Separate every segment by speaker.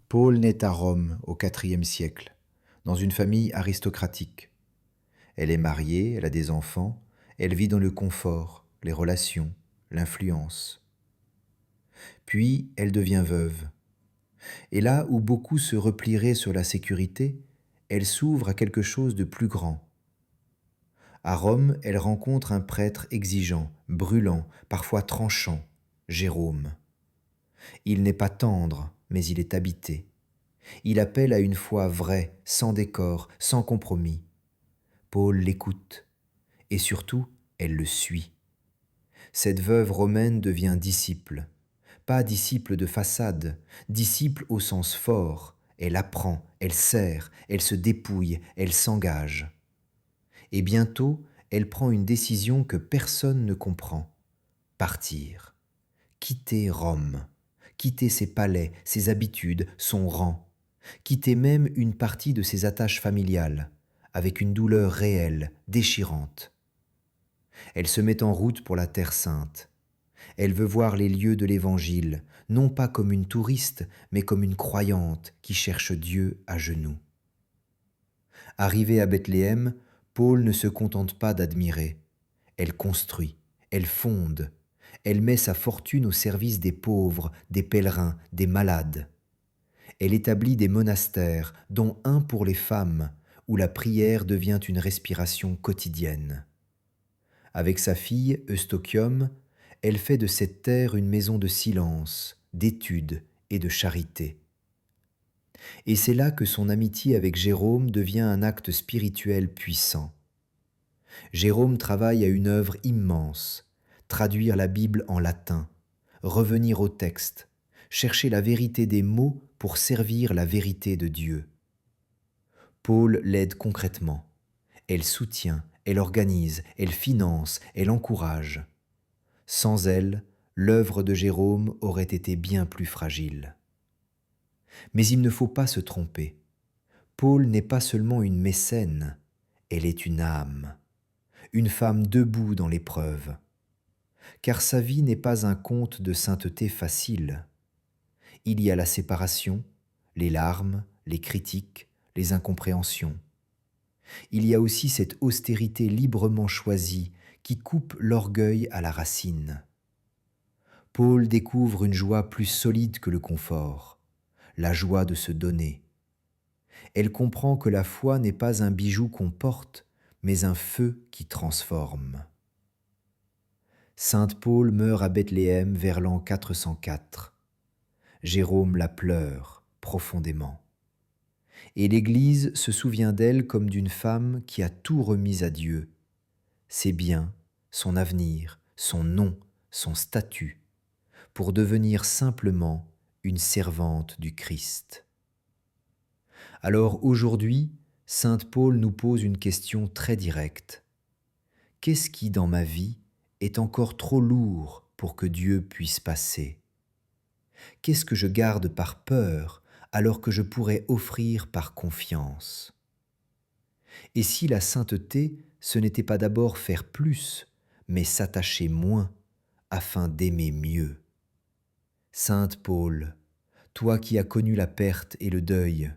Speaker 1: Paul naît à Rome au IVe siècle, dans une famille aristocratique. Elle est mariée, elle a des enfants, elle vit dans le confort, les relations, l'influence. Puis elle devient veuve. Et là où beaucoup se replieraient sur la sécurité, elle s'ouvre à quelque chose de plus grand. À Rome, elle rencontre un prêtre exigeant, brûlant, parfois tranchant, Jérôme. Il n'est pas tendre, mais il est habité. Il appelle à une foi vraie, sans décor, sans compromis. Paul l'écoute, et surtout, elle le suit. Cette veuve romaine devient disciple. Pas disciple de façade, disciple au sens fort. Elle apprend, elle sert, elle se dépouille, elle s'engage. Et bientôt, elle prend une décision que personne ne comprend. Partir. Quitter Rome. Quitter ses palais, ses habitudes, son rang. Quitter même une partie de ses attaches familiales, avec une douleur réelle, déchirante. Elle se met en route pour la Terre Sainte. Elle veut voir les lieux de l'Évangile, non pas comme une touriste, mais comme une croyante qui cherche Dieu à genoux. Arrivée à Bethléem, Paul ne se contente pas d'admirer. Elle construit, elle fonde, elle met sa fortune au service des pauvres, des pèlerins, des malades. Elle établit des monastères, dont un pour les femmes, où la prière devient une respiration quotidienne. Avec sa fille, Eustochium, elle fait de cette terre une maison de silence, d'étude et de charité. Et c'est là que son amitié avec Jérôme devient un acte spirituel puissant. Jérôme travaille à une œuvre immense, traduire la Bible en latin, revenir au texte, chercher la vérité des mots pour servir la vérité de Dieu. Paul l'aide concrètement. Elle soutient, elle organise, elle finance, elle encourage. Sans elle, l'œuvre de Jérôme aurait été bien plus fragile. Mais il ne faut pas se tromper. Paul n'est pas seulement une mécène, elle est une âme, une femme debout dans l'épreuve. Car sa vie n'est pas un conte de sainteté facile. Il y a la séparation, les larmes, les critiques, les incompréhensions. Il y a aussi cette austérité librement choisie qui coupe l'orgueil à la racine. Paul découvre une joie plus solide que le confort, la joie de se donner. Elle comprend que la foi n'est pas un bijou qu'on porte, mais un feu qui transforme. Sainte Paul meurt à Bethléem vers l'an 404. Jérôme la pleure profondément. Et l'Église se souvient d'elle comme d'une femme qui a tout remis à Dieu, ses biens, son avenir, son nom, son statut, pour devenir simplement une servante du Christ. Alors aujourd'hui, Sainte Paul nous pose une question très directe. Qu'est-ce qui, dans ma vie, est encore trop lourd pour que Dieu puisse passer? Qu'est-ce que je garde par peur alors que je pourrais offrir par confiance? Et si la sainteté, ce n'était pas d'abord faire plus, mais s'attacher moins, afin d'aimer mieux? Sainte Paul, toi qui as connu la perte et le deuil,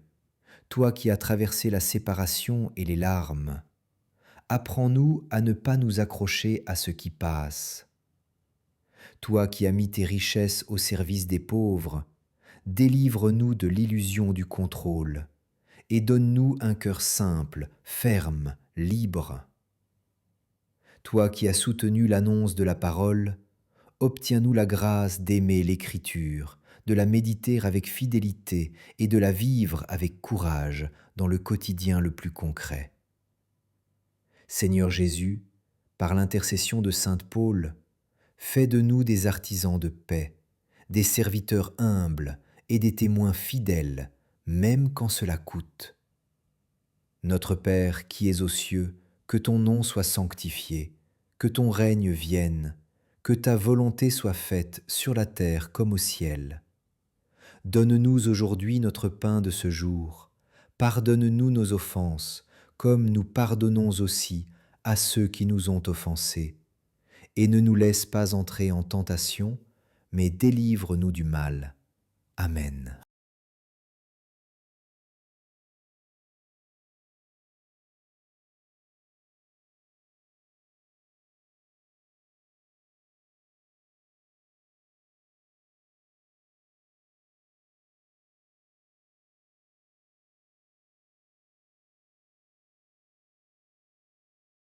Speaker 1: toi qui as traversé la séparation et les larmes, apprends-nous à ne pas nous accrocher à ce qui passe. Toi qui as mis tes richesses au service des pauvres, délivre-nous de l'illusion du contrôle et donne-nous un cœur simple, ferme, libre. Toi qui as soutenu l'annonce de la parole, obtiens-nous la grâce d'aimer l'Écriture, de la méditer avec fidélité et de la vivre avec courage dans le quotidien le plus concret. Seigneur Jésus, par l'intercession de Sainte Paul, fais de nous des artisans de paix, des serviteurs humbles et des témoins fidèles, même quand cela coûte. Notre Père qui es aux cieux, que ton nom soit sanctifié, que ton règne vienne, que ta volonté soit faite sur la terre comme au ciel. Donne-nous aujourd'hui notre pain de ce jour. Pardonne-nous nos offenses, comme nous pardonnons aussi à ceux qui nous ont offensés. Et ne nous laisse pas entrer en tentation, mais délivre-nous du mal. Amen.